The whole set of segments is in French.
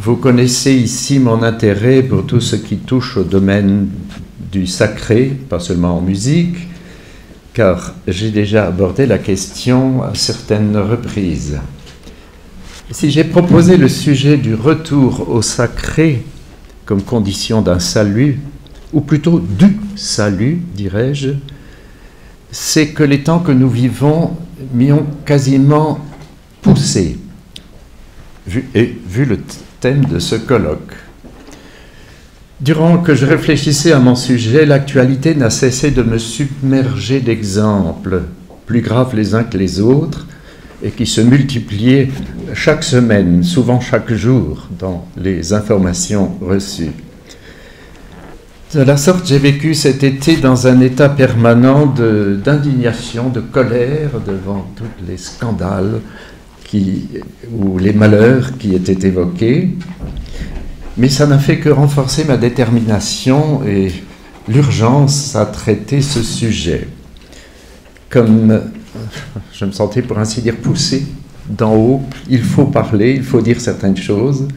Vous connaissez ici mon intérêt pour tout ce qui touche au domaine du sacré, pas seulement en musique, car j'ai déjà abordé la question à certaines reprises. Si j'ai proposé le sujet du retour au sacré comme condition d'un salut, ou plutôt du salut, dirais-je, c'est que les temps que nous vivons m'y ont quasiment poussé, vu le thème de ce colloque. Durant que je réfléchissais à mon sujet, l'actualité n'a cessé de me submerger d'exemples, plus graves les uns que les autres, et qui se multipliaient chaque semaine, souvent chaque jour, dans les informations reçues. De la sorte, j'ai vécu cet été dans un état permanent d'indignation, de colère devant tous les scandales ou les malheurs qui étaient évoqués. Mais ça n'a fait que renforcer ma détermination et l'urgence à traiter ce sujet. Comme je me sentais, pour ainsi dire, poussé d'en haut, il faut parler, il faut dire certaines choses,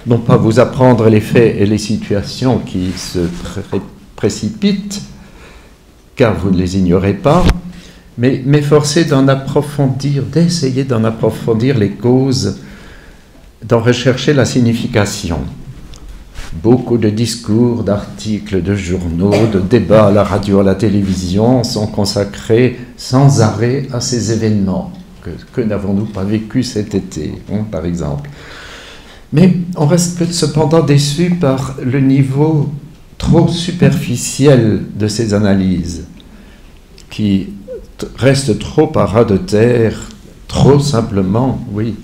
non pas vous apprendre les faits et les situations qui se précipitent, car vous ne les ignorez pas, mais m'efforcer d'en approfondir, d'essayer d'en approfondir les causes, d'en rechercher la signification. Beaucoup de discours, d'articles, de journaux, de débats à la radio, à la télévision sont consacrés sans arrêt à ces événements. Que n'avons-nous pas vécu cet été, par exemple? Mais on reste cependant déçu par le niveau trop superficiel de ces analyses, qui restent trop à ras de terre, trop simplement, oui,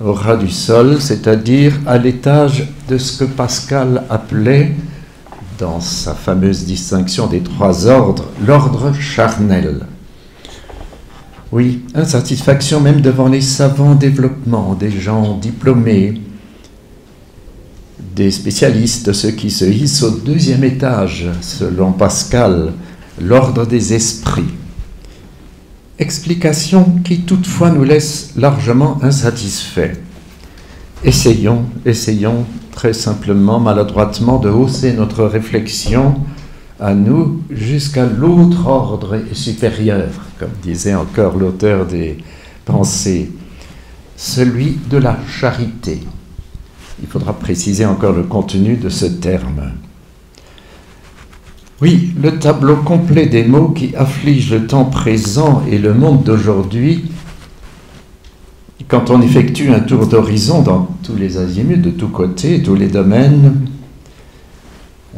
au ras du sol, c'est-à-dire à l'étage de ce que Pascal appelait, dans sa fameuse distinction des trois ordres, l'ordre charnel. Oui, insatisfaction même devant les savants développements, des gens diplômés, des spécialistes, ceux qui se hissent au deuxième étage, selon Pascal, l'ordre des esprits. Explication qui toutefois nous laisse largement insatisfaits. Essayons très simplement, maladroitement, de hausser notre réflexion à nous jusqu'à l'autre ordre supérieur, comme disait encore l'auteur des Pensées, celui de la charité. Il faudra préciser encore le contenu de ce terme. Oui, le tableau complet des maux qui affligent le temps présent et le monde d'aujourd'hui, quand on effectue un tour d'horizon dans tous les azimuts, de tous côtés, tous les domaines,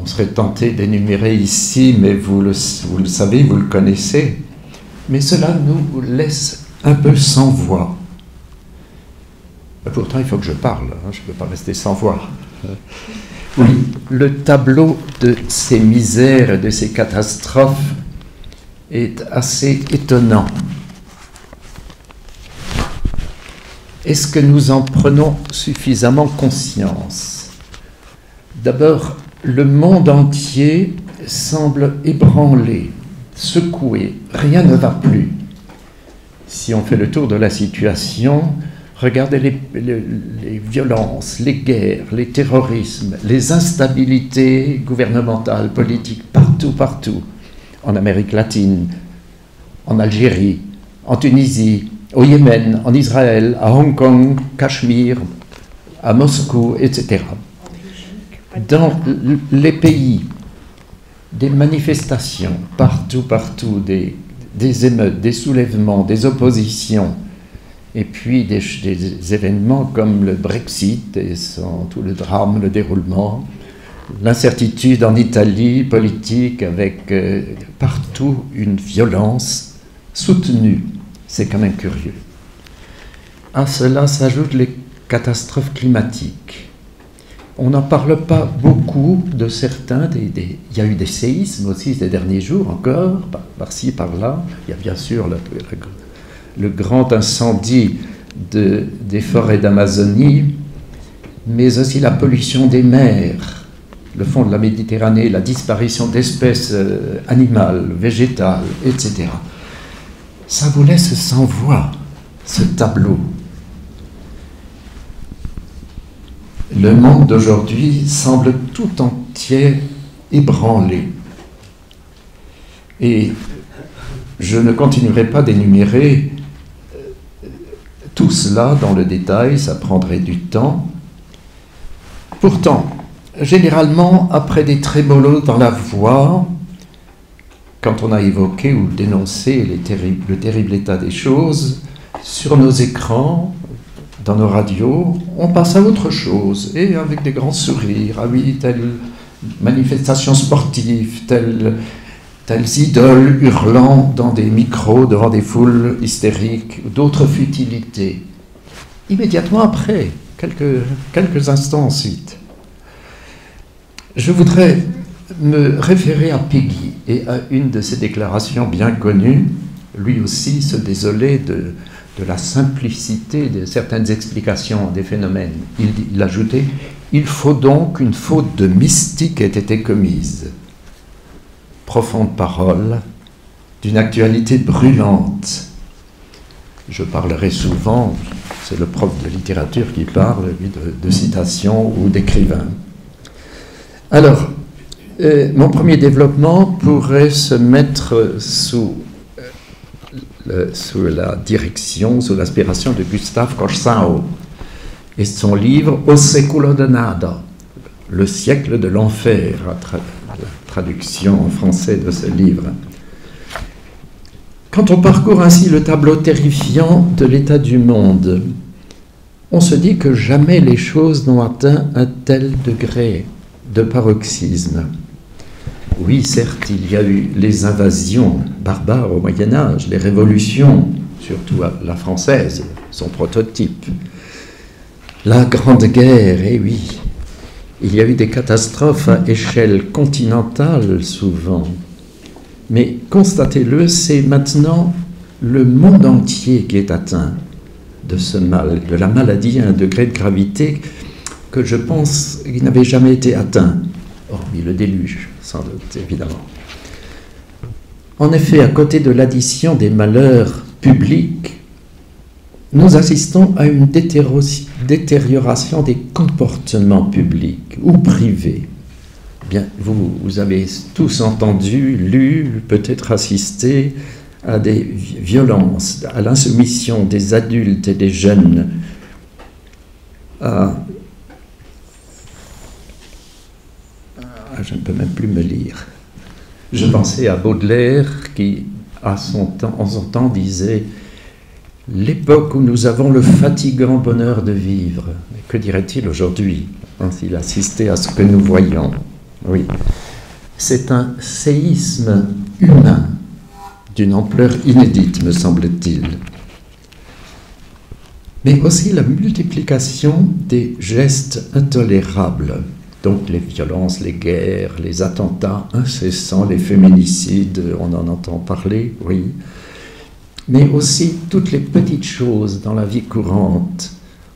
on serait tenté d'énumérer ici, mais vous le savez, vous le connaissez, mais cela nous laisse un peu sans voix. Pourtant, il faut que je parle, je ne peux pas rester sans voix. Oui, le tableau de ces misères et de ces catastrophes est assez étonnant. Est-ce que nous en prenons suffisamment conscience? D'abord, le monde entier semble ébranlé, secoué, rien ne va plus. Si on fait le tour de la situation, regardez les violences, les guerres, les terrorismes, les instabilités gouvernementales, politiques, partout, en Amérique latine, en Algérie, en Tunisie, au Yémen, en Israël, à Hong Kong, Cachemire, à Moscou, etc. Dans les pays, des manifestations, partout, des émeutes, des soulèvements, des oppositions, et puis des événements comme le Brexit et tout le drame, le déroulement, l'incertitude en Italie, politique, avec partout une violence soutenue. C'est quand même curieux. À cela s'ajoutent les catastrophes climatiques. On n'en parle pas beaucoup de certains. Il y a eu des séismes aussi ces derniers jours encore, par-ci, par-là. Il y a bien sûr le grand incendie des forêts d'Amazonie, mais aussi la pollution des mers, le fond de la Méditerranée, la disparition d'espèces animales, végétales, etc. Ça vous laisse sans voix, ce tableau. le monde d'aujourd'hui semble tout entier ébranlé. Et je ne continuerai pas d'énumérer tout cela dans le détail, ça prendrait du temps. Pourtant, généralement, après des trémolos dans la voix, quand on a évoqué ou dénoncé le terrible état des choses, sur nos écrans, dans nos radios, on passe à autre chose, et avec des grands sourires. Ah oui, telle manifestation sportive, telles idoles hurlant dans des micros devant des foules hystériques, d'autres futilités. Immédiatement après, quelques instants ensuite, je voudrais me référer à Péguy et à une de ses déclarations bien connues. Lui aussi se désolait de la simplicité de certaines explications des phénomènes. Il ajoutait « Il faut donc qu'une faute de mystique ait été commise. » Profonde parole, d'une actualité brûlante. Je parlerai souvent, c'est le prof de littérature qui parle, lui, de citations ou d'écrivains. Alors, mon premier développement pourrait se mettre sous la direction, sous l'inspiration de Gustave Corsao et son livre O século de nada, le siècle de l'enfer, la traduction en français de ce livre. Quand on parcourt ainsi le tableau terrifiant de l'état du monde, on se dit que jamais les choses n'ont atteint un tel degré de paroxysme. Oui, certes, il y a eu les invasions barbares au Moyen-Âge, les révolutions, surtout la française, son prototype. La Grande Guerre, eh oui, il y a eu des catastrophes à échelle continentale souvent. Mais constatez-le, c'est maintenant le monde entier qui est atteint de ce mal, de la maladie à un degré de gravité que je pense qu'il n'avait jamais été atteint, hormis le déluge, sans doute, évidemment. En effet, à côté de l'addition des malheurs publics, nous assistons à une détérioration des comportements publics ou privés. Bien, vous avez tous entendu, lu, peut-être assisté à des violences, à l'insoumission des adultes et des jeunes, je ne peux même plus me lire. Je pensais à Baudelaire qui, en son temps, disait « L'époque où nous avons le fatigant bonheur de vivre ». Que dirait-il aujourd'hui, s'il assistait à ce que nous voyons? Oui, c'est un séisme humain d'une ampleur inédite, me semble-t-il. Mais aussi la multiplication des gestes intolérables. Donc les violences, les guerres, les attentats incessants, les féminicides, on en entend parler, oui. Mais aussi toutes les petites choses dans la vie courante.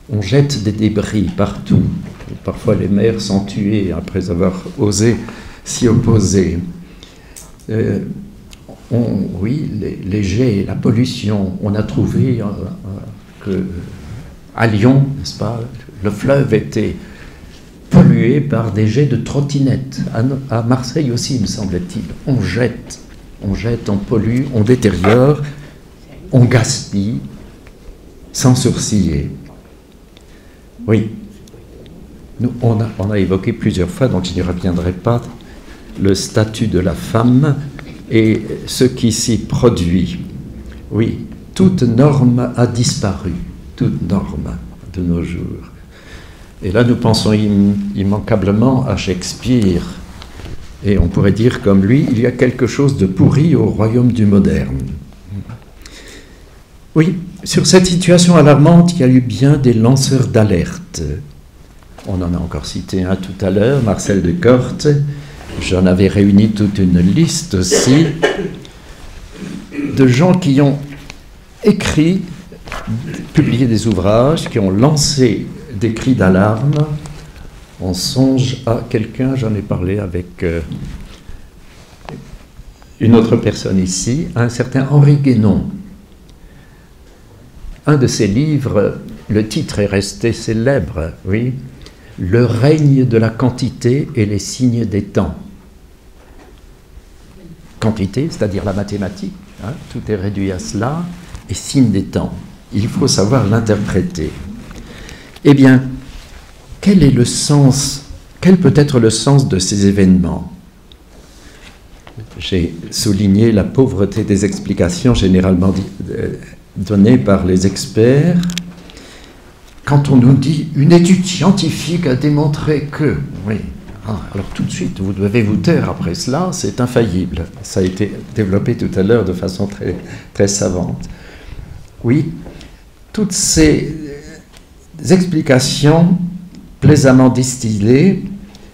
On jette des débris partout. Parfois les mères sont tuées après avoir osé s'y opposer. Oui, les jets, la pollution. On a trouvé qu'à Lyon, n'est-ce pas, le fleuve était pollué par des jets de trottinettes. À Marseille aussi, me semble-t-il. On jette, on pollue, on détériore, on gaspille, sans sourciller. Oui. On a évoqué plusieurs fois, donc je n'y reviendrai pas, le statut de la femme et ce qui s'y produit. Oui, toute norme a disparu, toute norme de nos jours. Et là, nous pensons immanquablement à Shakespeare. Et on pourrait dire comme lui, il y a quelque chose de pourri au royaume du moderne. Oui, sur cette situation alarmante, il y a eu bien des lanceurs d'alerte. On en a encore cité un tout à l'heure, Marcel de Corte. J'en avais réuni toute une liste aussi de gens qui ont écrit, publié des ouvrages, qui ont lancé des cris d'alarme. On songe à quelqu'un, j'en ai parlé avec une autre personne ici, un certain Henri Guénon. Un de ses livres, le titre est resté célèbre, oui, le règne de la quantité et les signes des temps. Quantité, c'est-à-dire la mathématique, hein, tout est réduit à cela, et signes des temps. Il faut savoir l'interpréter. Eh bien, quel est le sens, quel peut être le sens de ces événements? J'ai souligné la pauvreté des explications généralement données par les experts. Quand on nous dit « une étude scientifique a démontré que… » oui, alors tout de suite, vous devez vous taire après cela, c'est infaillible. Ça a été développé tout à l'heure de façon très, très savante. Oui, toutes ces explications plaisamment distillées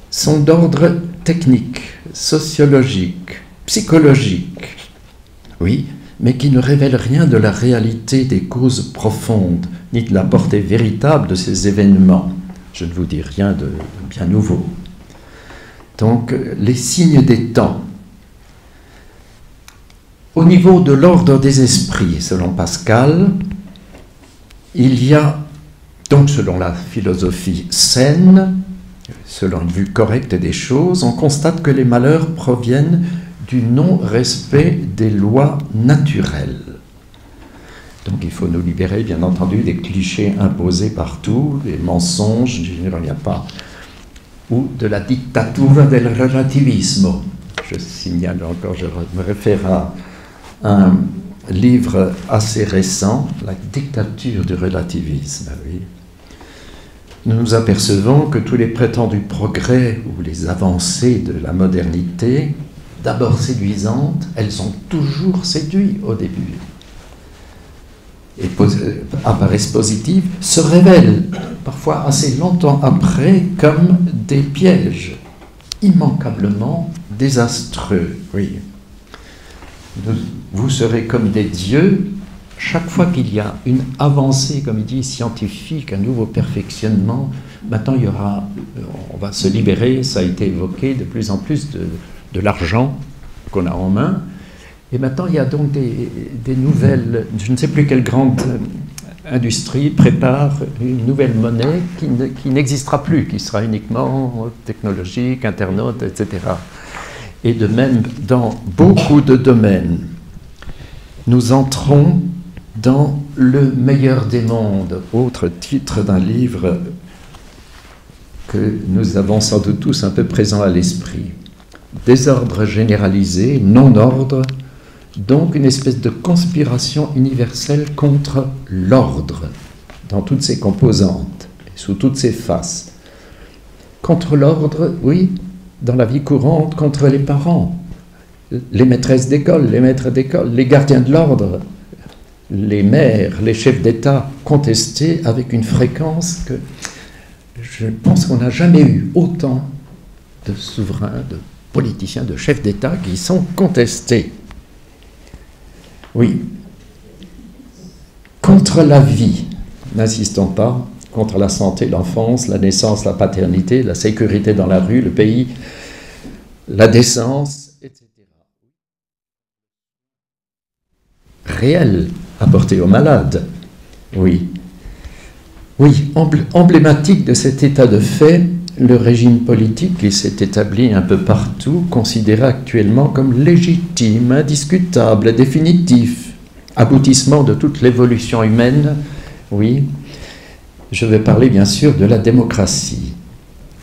sont d'ordre technique, sociologique, psychologique, oui, mais qui ne révèlent rien de la réalité des causes profondes, ni de la portée véritable de ces événements. Je ne vous dis rien de bien nouveau. Donc, les signes des temps. Au niveau de l'ordre des esprits, selon Pascal, il y a, donc selon la philosophie saine, selon une vue correcte des choses, on constate que les malheurs proviennent du non-respect des lois naturelles. Donc il faut nous libérer, bien entendu, des clichés imposés partout, des mensonges, il n'y a pas, ou de la dictatura del relativismo. Je signale encore, je me réfère à un livre assez récent, La dictature du relativisme. Oui. Nous nous apercevons que tous les prétendus progrès ou les avancées de la modernité, d'abord séduisantes, elles ont toujours séduit au début. Et apparaissent positives, se révèlent parfois assez longtemps après comme des pièges immanquablement désastreux. Oui. Vous serez comme des dieux. Chaque fois qu'il y a une avancée, comme il dit, scientifique, un nouveau perfectionnement, maintenant on va se libérer, ça a été évoqué, de plus en plus de l'argent qu'on a en main. Et maintenant, il y a donc des nouvelles, je ne sais plus quelle grande industrie prépare une nouvelle monnaie qui n'existera plus, qui sera uniquement technologique, internaute, etc. Et de même, dans beaucoup de domaines, nous entrons dans le meilleur des mondes, autre titre d'un livre que nous avons sans doute tous un peu présent à l'esprit. Désordre généralisé, non-ordre, donc une espèce de conspiration universelle contre l'ordre, dans toutes ses composantes, et sous toutes ses faces. Contre l'ordre, oui, dans la vie courante, contre les parents, les maîtresses d'école, les maîtres d'école, les gardiens de l'ordre, les maires, les chefs d'État contestés avec une fréquence que je pense qu'on n'a jamais eu autant de souverains, de politiciens, de chefs d'État qui sont contestés. Oui. Contre la vie, n'insistons pas, contre la santé, l'enfance, la naissance, la paternité, la sécurité dans la rue, le pays, la décence, etc. Réel, apporté aux malades. Oui. Oui, emblématique de cet état de fait, le régime politique qui s'est établi un peu partout, considéré actuellement comme légitime, indiscutable, définitif, aboutissement de toute l'évolution humaine, oui. Je vais parler bien sûr de la démocratie,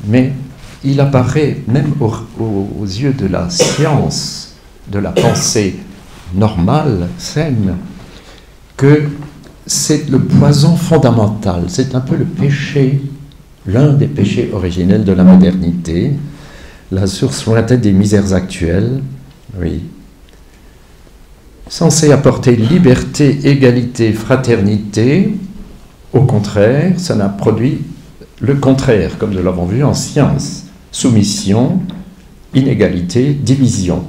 mais il apparaît même aux yeux de la science, de la pensée normale, saine, que c'est le poison fondamental, c'est un peu le péché, l'un des péchés originels de la modernité, la source lointaine des misères actuelles, oui. Censé apporter liberté, égalité, fraternité, au contraire, ça n'a produit le contraire, comme nous l'avons vu en science. Soumission, inégalité, division,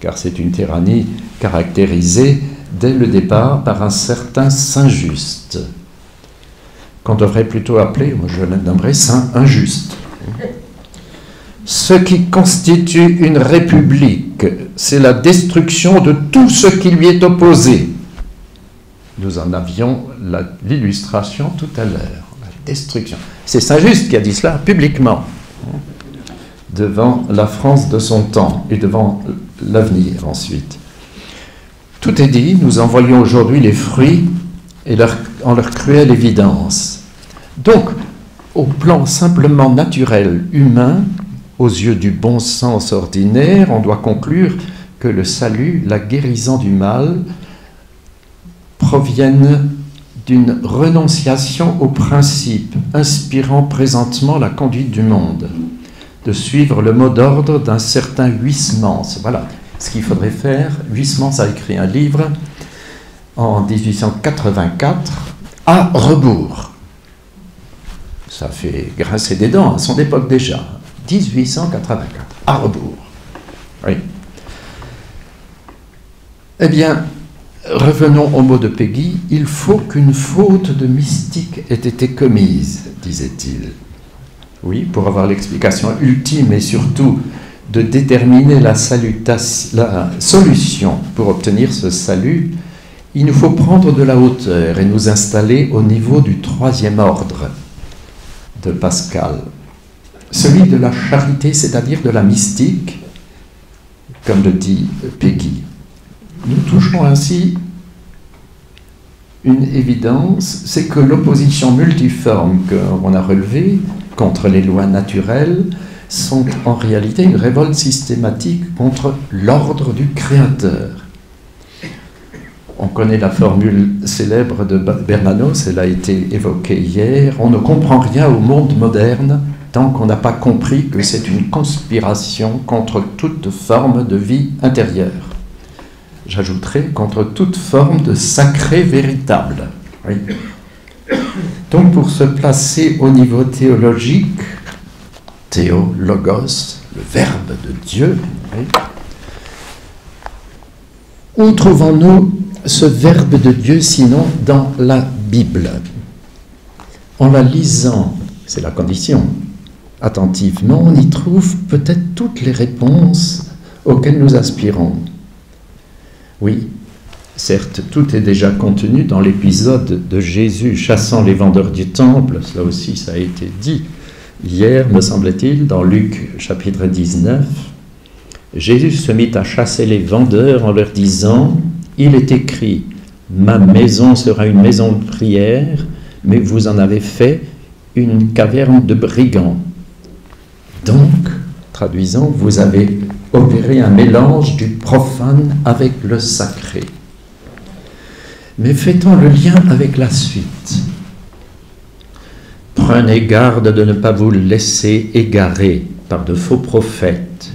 car c'est une tyrannie caractérisée dès le départ par un certain saint juste, qu'on devrait plutôt appeler, moi je le nommerais saint injuste. Ce qui constitue une république, c'est la destruction de tout ce qui lui est opposé. Nous en avions l'illustration tout à l'heure, la destruction. C'est Saint-Just qui a dit cela publiquement, devant la France de son temps et devant l'avenir ensuite. Tout est dit, nous en voyons aujourd'hui les fruits et en leur cruelle évidence. Donc, au plan simplement naturel, humain, aux yeux du bon sens ordinaire, on doit conclure que le salut, la guérison du mal, proviennent d'une renonciation aux principes inspirant présentement la conduite du monde, de suivre le mot d'ordre d'un certain Huysmans. Voilà ce qu'il faudrait faire. Huysmans a écrit un livre en 1884, À rebours. Ça fait grincer des dents à son époque déjà. 1884, à rebours. Oui. Eh bien, revenons au mot de Péguy. Il faut qu'une faute de mystique ait été commise, disait-il. Oui, pour avoir l'explication ultime et surtout de déterminer la solution pour obtenir ce salut, il nous faut prendre de la hauteur et nous installer au niveau du troisième ordre de Pascal, celui de la charité, c'est-à-dire de la mystique, comme le dit Péguy. Nous touchons ainsi une évidence, c'est que l'opposition multiforme qu'on a relevée contre les lois naturelles sont en réalité une révolte systématique contre l'ordre du Créateur. On connaît la formule célèbre de Bernanos, elle a été évoquée hier. On ne comprend rien au monde moderne tant qu'on n'a pas compris que c'est une conspiration contre toute forme de vie intérieure. J'ajouterai contre toute forme de sacré véritable. Oui. Donc pour se placer au niveau théologique, théo, logos, le verbe de Dieu, oui. Où trouvons-nous ce verbe de Dieu sinon dans la Bible? En la lisant, c'est la condition, attentivement, on y trouve peut-être toutes les réponses auxquelles nous aspirons. Oui, certes, tout est déjà contenu dans l'épisode de Jésus chassant les vendeurs du temple, cela aussi ça a été dit hier, me semble-t-il, dans Luc chapitre 19. Jésus se mit à chasser les vendeurs en leur disant « Il est écrit, ma maison sera une maison de prière, mais vous en avez fait une caverne de brigands. » Donc, traduisant, vous avez opéré un mélange du profane avec le sacré. Mais fait-on le lien avec la suite? Prenez garde de ne pas vous laisser égarer par de faux prophètes.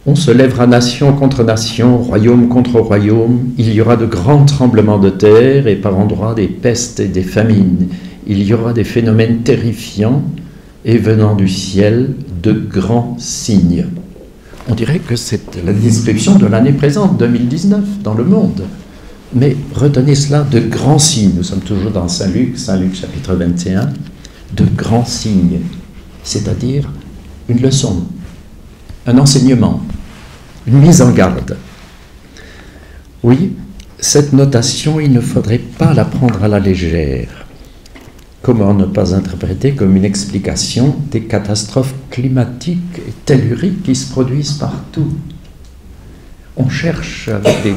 On se lèvera nation contre nation, royaume contre royaume. Il y aura de grands tremblements de terre et par endroits des pestes et des famines. Il y aura des phénomènes terrifiants et venant du ciel de grands signes. On dirait que c'est la description de l'année présente, 2019, dans le monde. Mais retenez cela, de grands signes. Nous sommes toujours dans Saint Luc chapitre 21. De grands signes, c'est-à-dire une leçon, un enseignement, une mise en garde. Oui, cette notation, il ne faudrait pas la prendre à la légère. Comment ne pas interpréter comme une explication des catastrophes climatiques et telluriques qui se produisent partout? On cherche avec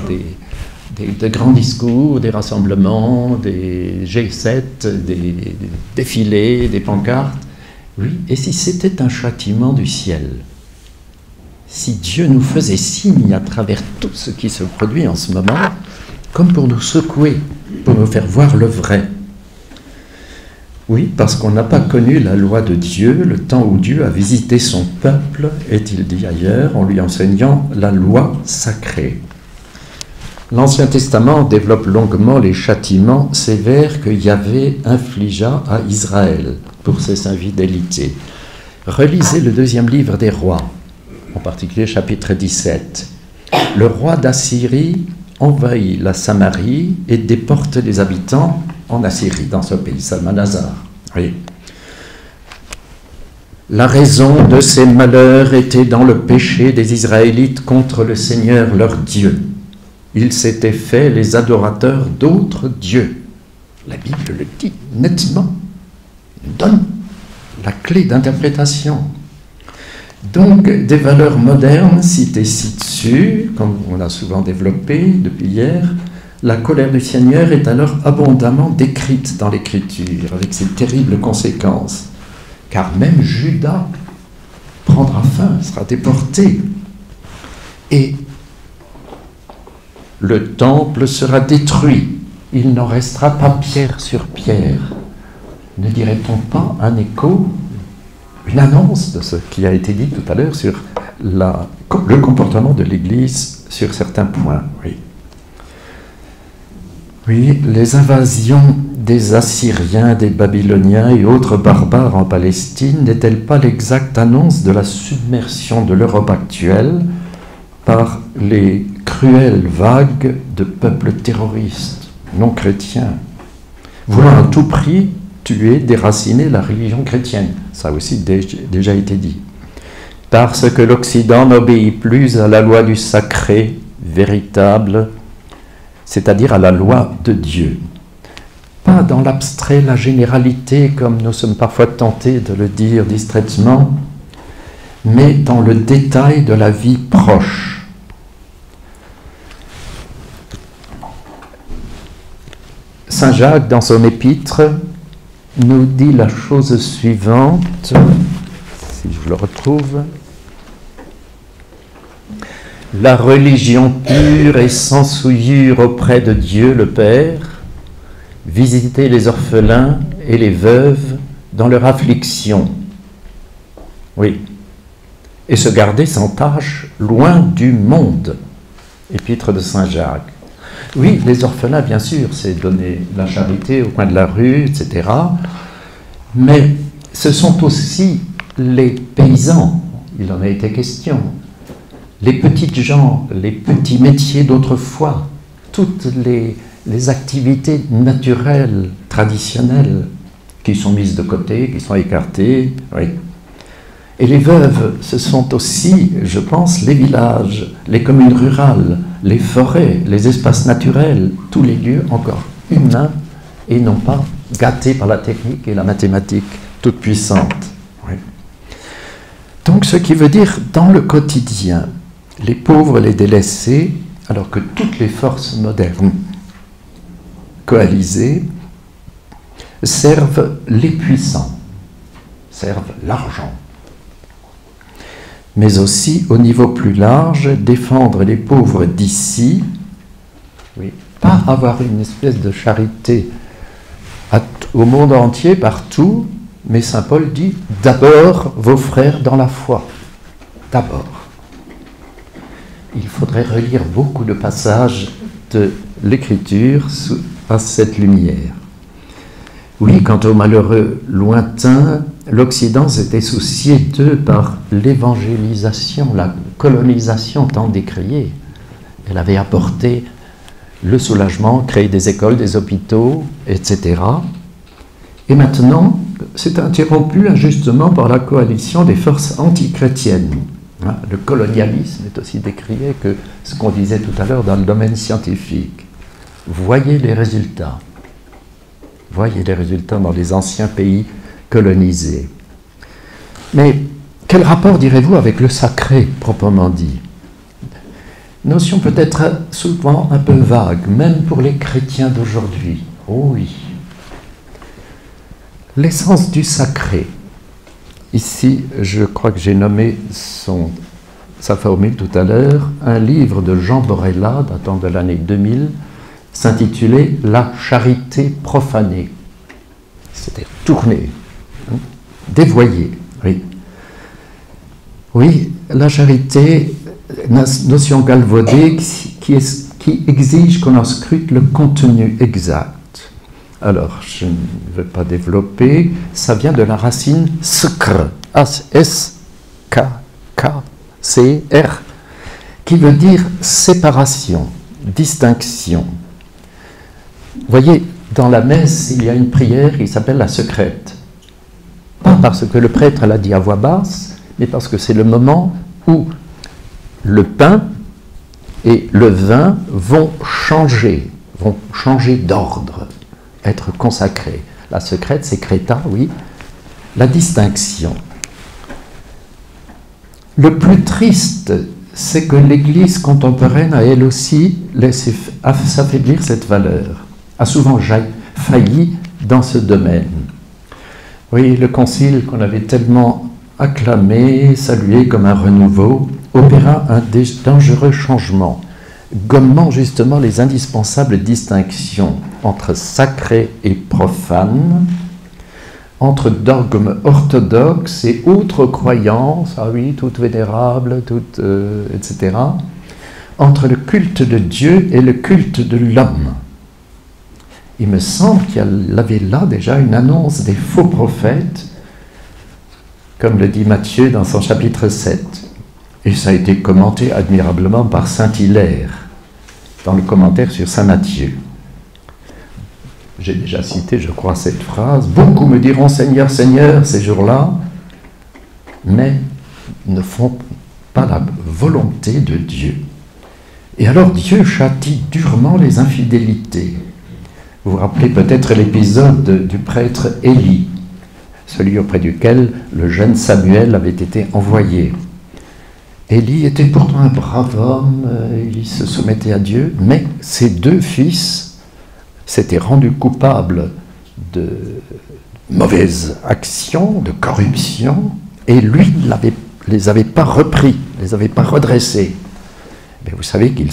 des grands discours, des rassemblements, des G7, des défilés, des pancartes. Oui, et si c'était un châtiment du ciel? Si Dieu nous faisait signe à travers tout ce qui se produit en ce moment, comme pour nous secouer, pour nous faire voir le vrai? Oui, parce qu'on n'a pas connu la loi de Dieu, le temps où Dieu a visité son peuple, est-il dit ailleurs, en lui enseignant la loi sacrée. L'Ancien Testament développe longuement les châtiments sévères que Yahvé infligea à Israël pour ses infidélités. Relisez le deuxième livre des rois, en particulier chapitre 17. Le roi d'Assyrie envahit la Samarie et déporte les habitants en Assyrie, dans ce pays, Salmanasar. Oui. La raison de ces malheurs était dans le péché des Israélites contre le Seigneur leur Dieu. Ils s'étaient fait les adorateurs d'autres dieux. La Bible le dit nettement. donne la clé d'interprétation. Donc, des valeurs modernes citées ci-dessus, comme on l'a souvent développé depuis hier, la colère du Seigneur est alors abondamment décrite dans l'Écriture, avec ses terribles conséquences. Car même Judas prendra fin, sera déporté. Et le temple sera détruit. Il n'en restera pas pierre sur pierre. Ne dirait-on pas un écho, une annonce de ce qui a été dit tout à l'heure sur le comportement de l'Église sur certains points? Oui. Oui, les invasions des Assyriens, des Babyloniens et autres barbares en Palestine n'est-elle pas l'exacte annonce de la submersion de l'Europe actuelle par les cruelles vagues de peuples terroristes, non chrétiens, voulant à tout prix tuer, déraciner la religion chrétienne? Ça a aussi déjà été dit. Parce que l'Occident n'obéit plus à la loi du sacré véritable, c'est-à-dire à la loi de Dieu. Pas dans l'abstrait, la généralité, comme nous sommes parfois tentés de le dire distraitement, mais dans le détail de la vie proche. Saint Jacques, dans son épître, nous dit la chose suivante, si je le retrouve. La religion pure et sans souillure auprès de Dieu le Père, visiter les orphelins et les veuves dans leur affliction. Oui. Et se garder sans tâche loin du monde. Épître de Saint Jacques. Oui, les orphelins, bien sûr, c'est donner la charité au coin de la rue, etc. Mais ce sont aussi les paysans, il en a été question, les petites gens, les petits métiers d'autrefois, toutes les activités naturelles, traditionnelles, qui sont mises de côté, qui sont écartées. Oui. Et les veuves, ce sont aussi, je pense, les villages, les communes rurales, les forêts, les espaces naturels, tous les lieux encore humains et non pas gâtés par la technique et la mathématique toute puissante. Oui. Donc ce qui veut dire dans le quotidien, les pauvres, les délaissés, alors que toutes les forces modernes coalisées servent les puissants, servent l'argent, mais aussi au niveau plus large, défendre les pauvres d'ici, oui, pas avoir une espèce de charité au monde entier, partout, mais Saint Paul dit d'abord vos frères dans la foi, d'abord. Il faudrait relire beaucoup de passages de l'Écriture à cette lumière. Oui, quant aux malheureux lointains, l'Occident s'était soucié d'eux par l'évangélisation, la colonisation tant décriée. Elle avait apporté le soulagement, créé des écoles, des hôpitaux, etc. Et maintenant, c'est interrompu injustement par la coalition des forces antichrétiennes. Le colonialisme est aussi décrié que ce qu'on disait tout à l'heure dans le domaine scientifique. Voyez les résultats. Voyez les résultats dans les anciens pays colonisés. Mais quel rapport direz-vous avec le sacré, proprement dit? Notion peut-être souvent un peu vague, même pour les chrétiens d'aujourd'hui. Oh oui. L'essence du sacré. Ici, je crois que j'ai nommé sa formule tout à l'heure, un livre de Jean Borella, datant de l'année 2000, s'intitulait « La charité profanée ». C'était tourné, dévoyé, oui. Oui, la charité, notion galvaudée qui exige qu'on en scrute le contenu exact. Alors, je ne vais pas développer, ça vient de la racine skr, S-K-K-C-R, qui veut dire séparation, distinction. Vous voyez, dans la messe, il y a une prière qui s'appelle la secrète. Pas parce que le prêtre l'a dit à voix basse, mais parce que c'est le moment où le pain et le vin vont changer d'ordre, être consacrés. La secrète, c'est créta, oui, la distinction. Le plus triste, c'est que l'Église contemporaine a elle aussi laissé s'affaiblir cette valeur, a souvent failli dans ce domaine. Oui, le concile qu'on avait tellement acclamé, salué comme un renouveau, opéra un dangereux changement, gommant justement les indispensables distinctions entre sacré et profane, entre dogmes orthodoxes et autres croyances, ah oui, toutes vénérables, toutes, etc., entre le culte de Dieu et le culte de l'homme. Il me semble qu'il y avait là déjà une annonce des faux prophètes, comme le dit Matthieu dans son chapitre 7. Et ça a été commenté admirablement par saint Hilaire, dans le commentaire sur saint Matthieu. J'ai déjà cité, je crois, cette phrase. « Beaucoup me diront Seigneur, Seigneur, ces jours-là, mais ne font pas la volonté de Dieu. » Et alors Dieu châtie durement les infidélités. Vous vous rappelez peut-être l'épisode du prêtre Élie, celui auprès duquel le jeune Samuel avait été envoyé. Élie était pourtant un brave homme, il se soumettait à Dieu, mais ses deux fils s'étaient rendus coupables de mauvaises actions, de corruption, et lui ne les avait pas repris, ne les avait pas redressés. Mais vous savez qu'il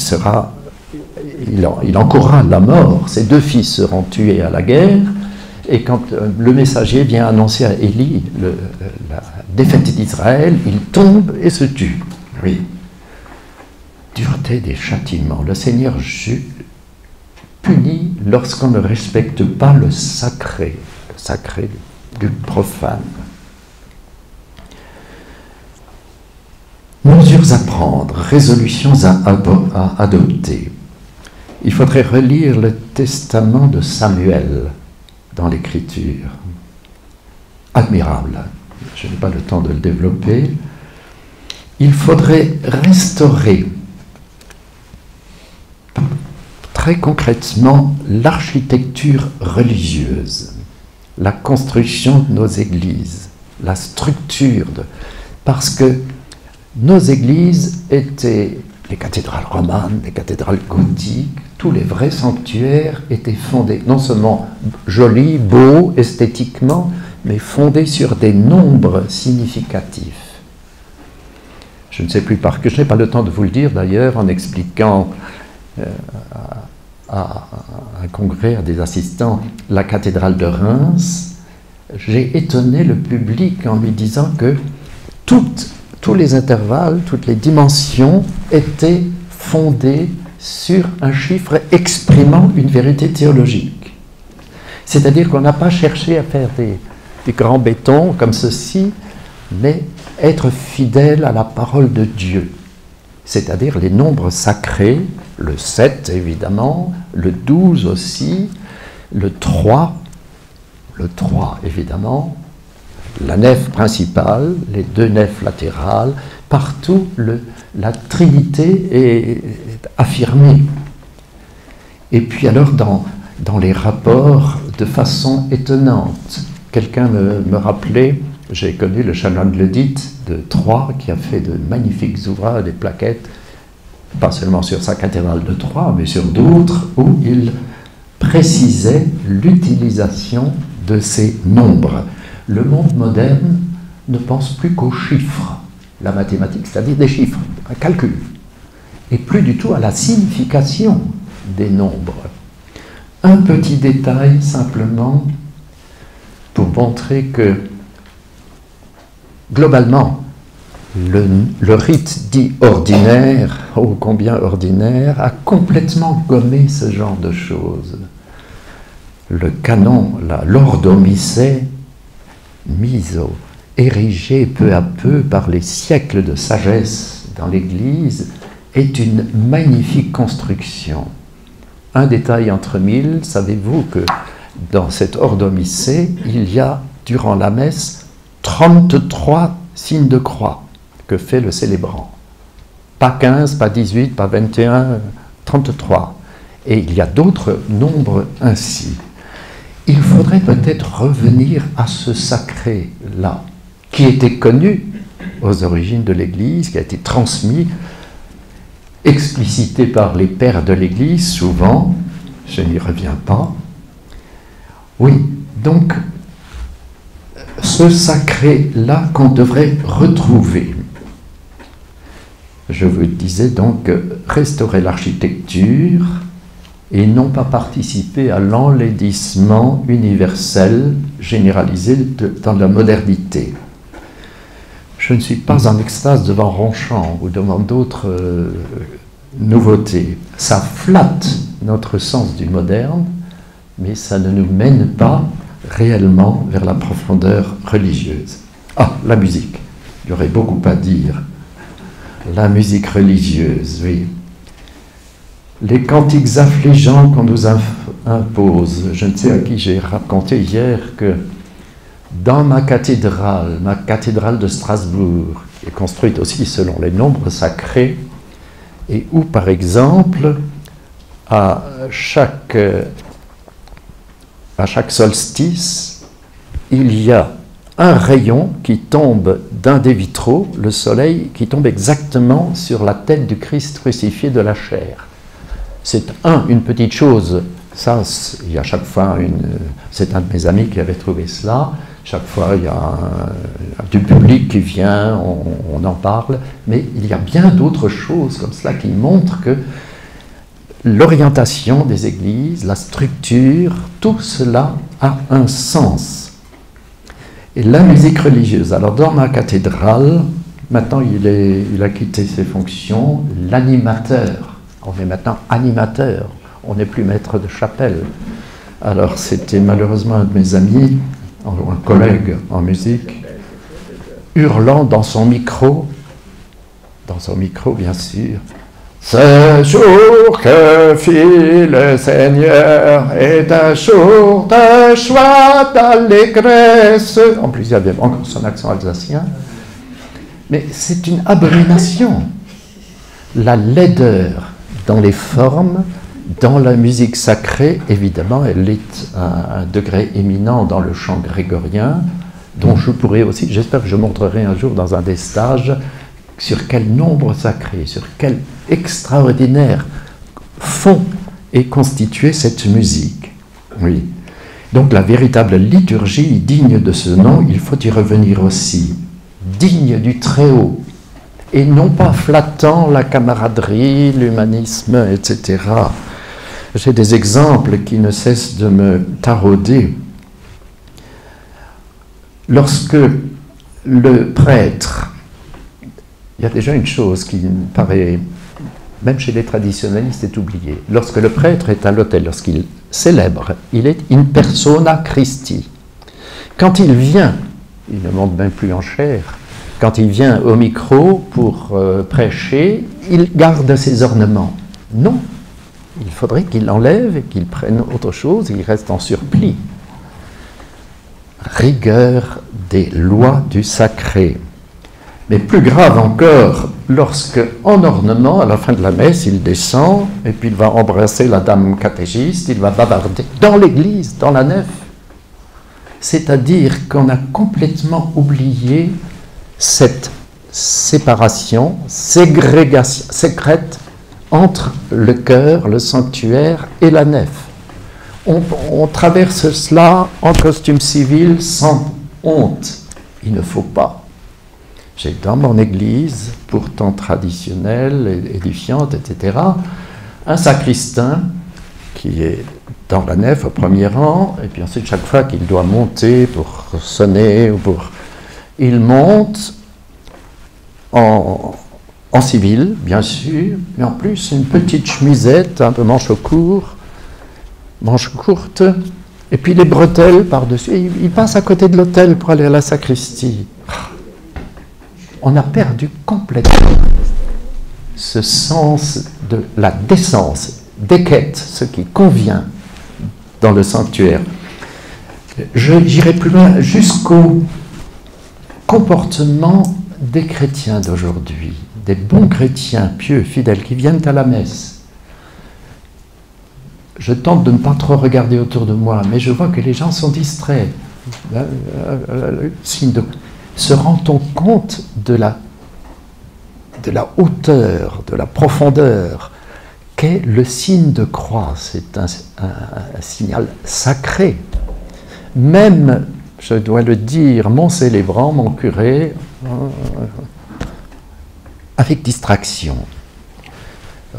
il encourra la mort. Ses deux fils seront tués à la guerre, et quand le messager vient annoncer à Élie la défaite d'Israël, il tombe et se tue. Oui. Dureté des châtiments. Le Seigneur punit lorsqu'on ne respecte pas le sacré du profane. Mesures à prendre, résolutions à adopter. Il faudrait relire le testament de Samuel dans l'Écriture. Admirable. Je n'ai pas le temps de le développer. Il faudrait restaurer très concrètement l'architecture religieuse, la construction de nos églises, la structure, parce que nos églises étaient les cathédrales romanes, les cathédrales gothiques, tous les vrais sanctuaires étaient fondés, non seulement jolis, beaux, esthétiquement, mais fondés sur des nombres significatifs. Je ne sais plus par que je n'ai pas le temps de vous le dire d'ailleurs, en expliquant à un congrès, à des assistants, la cathédrale de Reims, j'ai étonné le public en lui disant que tous les intervalles, toutes les dimensions étaient fondées sur un chiffre exprimant une vérité théologique. C'est-à-dire qu'on n'a pas cherché à faire des grands bétons comme ceci, mais être fidèle à la parole de Dieu. C'est-à-dire les nombres sacrés, le 7 évidemment, le 12 aussi, le 3 évidemment, la nef principale, les deux nefs latérales, partout la Trinité est affirmée. Et puis alors dans les rapports de façon étonnante, quelqu'un me rappelait, j'ai connu le chanoine Ledit de Troyes qui a fait de magnifiques ouvrages, des plaquettes, pas seulement sur sa cathédrale de Troyes, mais sur d'autres, où il précisait l'utilisation de ces nombres. Le monde moderne ne pense plus qu'aux chiffres, la mathématique, c'est-à-dire des chiffres, un calcul, et plus du tout à la signification des nombres. Un petit détail simplement pour montrer que globalement, le rite dit ordinaire, ô combien ordinaire, a complètement gommé ce genre de choses. Le canon, l'ordo missae, miso, érigé peu à peu par les siècles de sagesse dans l'Église, est une magnifique construction. Un détail entre mille, savez-vous que dans cet ordo missae, il y a, durant la messe, 33 signes de croix que fait le célébrant. Pas 15, pas 18, pas 21, 33. Et il y a d'autres nombres ainsi. il faudrait peut-être revenir à ce sacré-là, qui était connu aux origines de l'Église, qui a été transmis, explicité par les pères de l'Église, souvent, je n'y reviens pas. Oui, donc, ce sacré-là qu'on devrait retrouver. Je vous disais donc restaurer l'architecture et non pas participer à l'enlaidissement universel généralisé dans la modernité. Je ne suis pas en extase devant Ronchamp ou devant d'autres nouveautés. Ça flatte notre sens du moderne, mais ça ne nous mène pas réellement vers la profondeur religieuse. Ah, la musique. Il y aurait beaucoup à dire. La musique religieuse, oui. Les cantiques affligeants qu'on nous impose. Je ne sais à qui j'ai raconté hier que dans ma cathédrale de Strasbourg, qui est construite aussi selon les nombres sacrés, et où, par exemple, à chaque solstice, il y a un rayon qui tombe d'un des vitraux, le soleil, qui tombe exactement sur la tête du Christ crucifié de la chair. C'est une petite chose. Ça, il y a chaque fois c'est un de mes amis qui avait trouvé cela. Chaque fois, il y a du public qui vient, on en parle. Mais il y a bien d'autres choses comme cela qui montrent que l'orientation des églises, la structure, tout cela a un sens. Et la musique religieuse, alors dans ma cathédrale, maintenant il a quitté ses fonctions, l'animateur, on est maintenant animateur, on n'est plus maître de chapelle. Alors c'était malheureusement un de mes amis, un collègue en musique, hurlant dans son micro bien sûr, « Ce jour que fit le Seigneur est un jour de joie, d'allégresse. » En plus, il y avait encore son accent alsacien. Mais c'est une abomination. La laideur dans les formes, dans la musique sacrée, évidemment, elle est à un degré éminent dans le chant grégorien, dont je pourrais aussi, j'espère que je montrerai un jour dans un des stages, sur quel nombre sacré, sur quel extraordinaire fond est constituée cette musique. Oui. Donc la véritable liturgie digne de ce nom, il faut y revenir aussi, digne du Très-Haut, et non pas flattant la camaraderie, l'humanisme, etc. J'ai des exemples qui ne cessent de me tarauder. Lorsque le prêtre, il y a déjà une chose qui me paraît, même chez les traditionnalistes, est oubliée. Lorsque le prêtre est à l'autel, lorsqu'il célèbre, il est in persona Christi. Quand il vient, il ne monte même plus en chair, quand il vient au micro pour prêcher, il garde ses ornements. Non, il faudrait qu'il enlève et qu'il prenne autre chose, il reste en surplis. Rigueur des lois du sacré. Mais plus grave encore, lorsque, en ornement, à la fin de la messe, il descend, et puis il va embrasser la dame catéchiste, il va bavarder dans l'église, dans la nef. C'est-à-dire qu'on a complètement oublié cette séparation, ségrégation, sécrète entre le chœur, le sanctuaire et la nef. On traverse cela en costume civil sans honte. Il ne faut pas. J'ai dans mon église, pourtant traditionnelle, édifiante, etc., un sacristain qui est dans la nef au premier rang, et puis ensuite chaque fois qu'il doit monter pour sonner, il monte en civil, bien sûr, mais en plus une petite chemisette, un peu manche courte, et puis les bretelles par-dessus. Il passe à côté de l'autel pour aller à la sacristie. On a perdu complètement ce sens de la décence, d'équette, ce qui convient dans le sanctuaire. J'irai plus loin, jusqu'au comportement des chrétiens d'aujourd'hui, des bons chrétiens pieux, fidèles, qui viennent à la messe. je tente de ne pas trop regarder autour de moi, mais je vois que les gens sont distraits. Se rend-on compte de la hauteur, de la profondeur qu'est le signe de croix? C'est un signal sacré. Même, je dois le dire, mon célébrant, mon curé, avec distraction,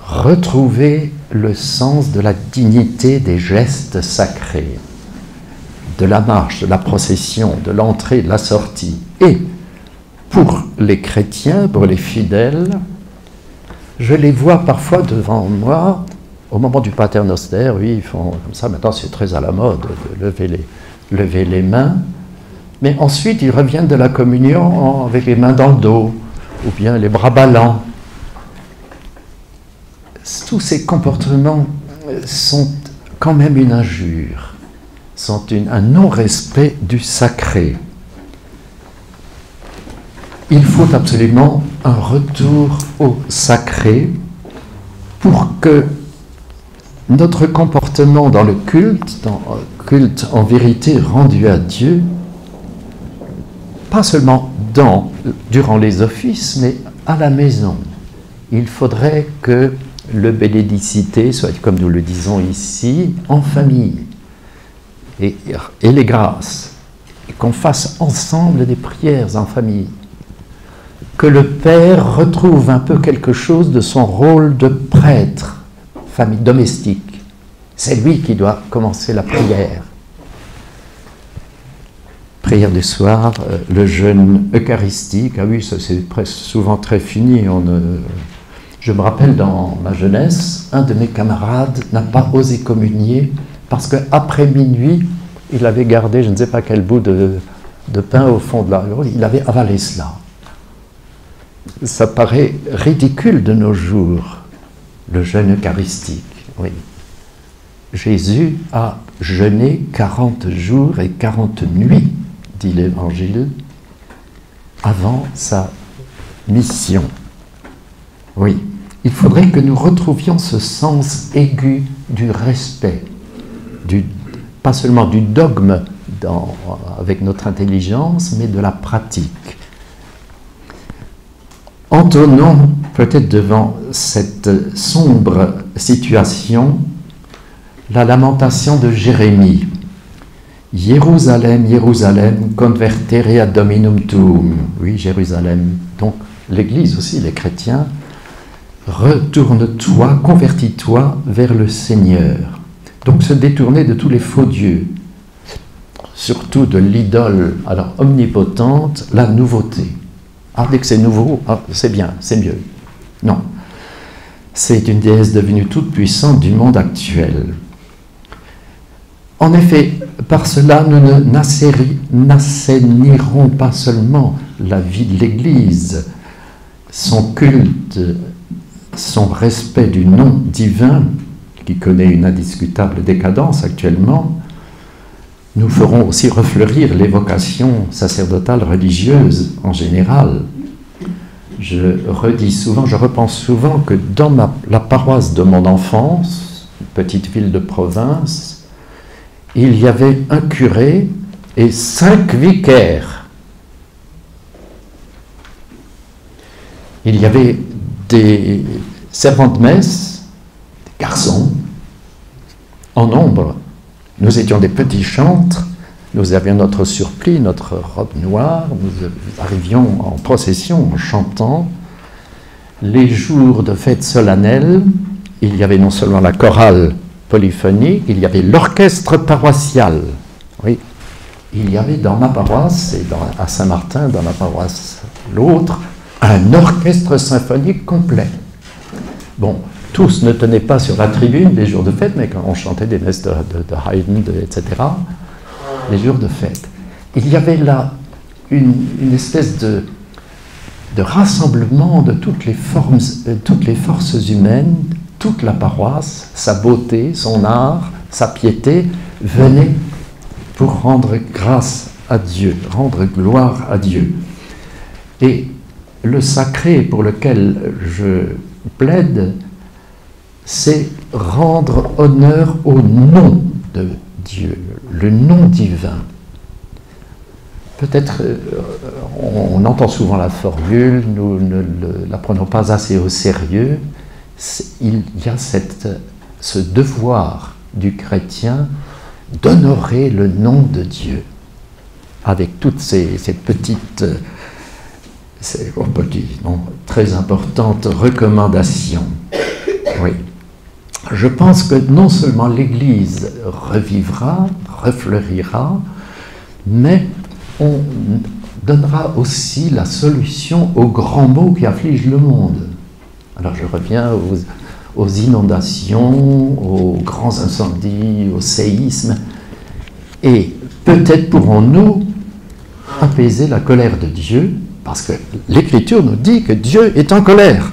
retrouver le sens de la dignité des gestes sacrés, de la marche, de la procession, de l'entrée, de la sortie. Et pour les chrétiens, pour les fidèles, je les vois parfois devant moi, au moment du paternoster, oui, ils font comme ça, maintenant c'est très à la mode de lever les mains, mais ensuite ils reviennent de la communion avec les mains dans le dos, ou bien les bras ballants. Tous ces comportements sont quand même une injure, sont un non-respect du sacré. Il faut absolument un retour au sacré pour que notre comportement dans le culte en vérité rendu à Dieu, pas seulement durant les offices, mais à la maison. Il faudrait que le bénédicité soit, comme nous le disons ici, en famille, et les grâces, et qu'on fasse ensemble des prières en famille, que le Père retrouve un peu quelque chose de son rôle de prêtre, famille domestique. C'est lui qui doit commencer la prière. Prière du soir, le jeûne eucharistique, ah oui, ça c'est souvent très fini. Je me rappelle dans ma jeunesse, un de mes camarades n'a pas osé communier parce qu'après minuit, il avait gardé je ne sais pas quel bout de pain au fond de la rue, il avait avalé cela. Ça paraît ridicule de nos jours, le jeûne eucharistique. Oui. Jésus a jeûné 40 jours et 40 nuits, dit l'Évangile, avant sa mission. Oui, il faudrait que nous retrouvions ce sens aigu du respect, pas seulement du dogme avec notre intelligence, mais de la pratique. Entonnons peut-être devant cette sombre situation la lamentation de Jérémie. Jérusalem, Jérusalem, convertere ad dominum tuum. Oui, Jérusalem. Donc, l'Église aussi, les chrétiens, retourne-toi, convertis-toi vers le Seigneur. Donc, se détourner de tous les faux dieux, surtout de l'idole, alors omnipotente, la nouveauté. Ah, dès que c'est nouveau, c'est bien, c'est mieux. Non. C'est une déesse devenue toute puissante du monde actuel. En effet, par cela, nous n'assainirons pas seulement la vie de l'Église, son culte, son respect du nom divin, qui connaît une indiscutable décadence actuellement, nous ferons aussi refleurir les vocations sacerdotales religieuses en général. Je repense souvent que dans la paroisse de mon enfance, une petite ville de province, il y avait un curé et 5 vicaires. Il y avait des servants de messe, des garçons, en nombre. Nous étions des petits chantres, nous avions notre surplis, notre robe noire, nous arrivions en procession en chantant. Les jours de fête solennelle, il y avait non seulement la chorale polyphonique, il y avait l'orchestre paroissial. Oui, il y avait dans ma paroisse, et à Saint-Martin, dans la paroisse l'autre, un orchestre symphonique complet. Bon, tous ne tenaient pas sur la tribune les jours de fête, mais quand on chantait des messes de Haydn, etc., les jours de fête. Il y avait là une espèce de rassemblement de toutes les forces humaines, toute la paroisse, sa beauté, son art, sa piété, venait pour rendre grâce à Dieu, rendre gloire à Dieu. Et le sacré pour lequel je plaide, c'est rendre honneur au nom de Dieu, le nom divin. Peut-être, on entend souvent la formule, nous ne la prenons pas assez au sérieux. Il y a ce devoir du chrétien d'honorer le nom de Dieu, avec toutes ces petites, très importantes recommandations. Oui. Je pense que non seulement l'Église revivra, refleurira, mais on donnera aussi la solution aux grands maux qui affligent le monde. Alors je reviens aux inondations, aux grands incendies, aux séismes, et peut-être pourrons-nous apaiser la colère de Dieu, parce que l'Écriture nous dit que Dieu est en colère.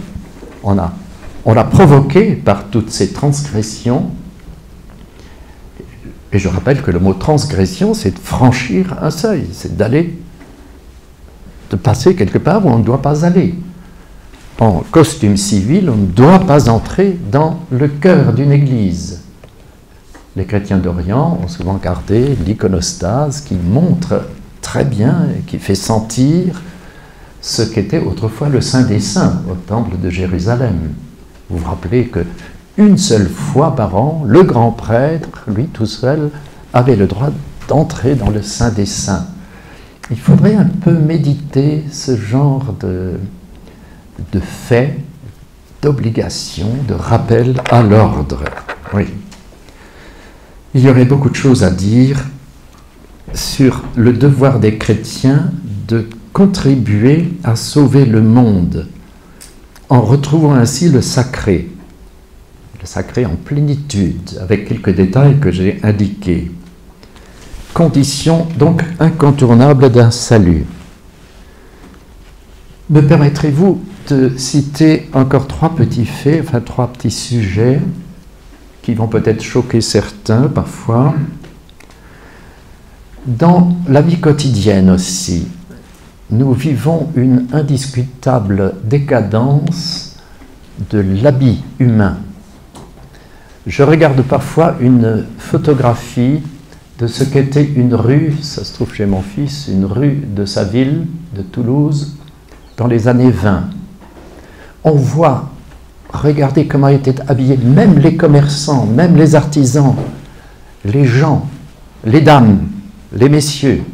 On l'a provoqué par toutes ces transgressions. Et je rappelle que le mot transgression, c'est de franchir un seuil, c'est de passer quelque part où on ne doit pas aller. En costume civil, on ne doit pas entrer dans le cœur d'une église. Les chrétiens d'Orient ont souvent gardé l'iconostase qui montre très bien et qui fait sentir ce qu'était autrefois le Saint des Saints au temple de Jérusalem. Vous vous rappelez qu'une seule fois par an, le grand prêtre, lui tout seul, avait le droit d'entrer dans le Saint des Saints. Il faudrait un peu méditer ce genre de fait, d'obligation, de rappel à l'ordre. Oui. Il y aurait beaucoup de choses à dire sur le devoir des chrétiens de contribuer à sauver le monde, en retrouvant ainsi le sacré en plénitude, avec quelques détails que j'ai indiqués. Condition donc incontournable d'un salut. Me permettrez-vous de citer encore trois petits sujets qui vont peut-être choquer certains parfois. Dans la vie quotidienne aussi, nous vivons une indiscutable décadence de l'habit humain. Je regarde parfois une photographie de ce qu'était une rue, ça se trouve chez mon fils, une rue de sa ville, de Toulouse, dans les années 20. On voit, regardez comment étaient habillés même les commerçants, même les artisans, les gens, les dames, les messieurs.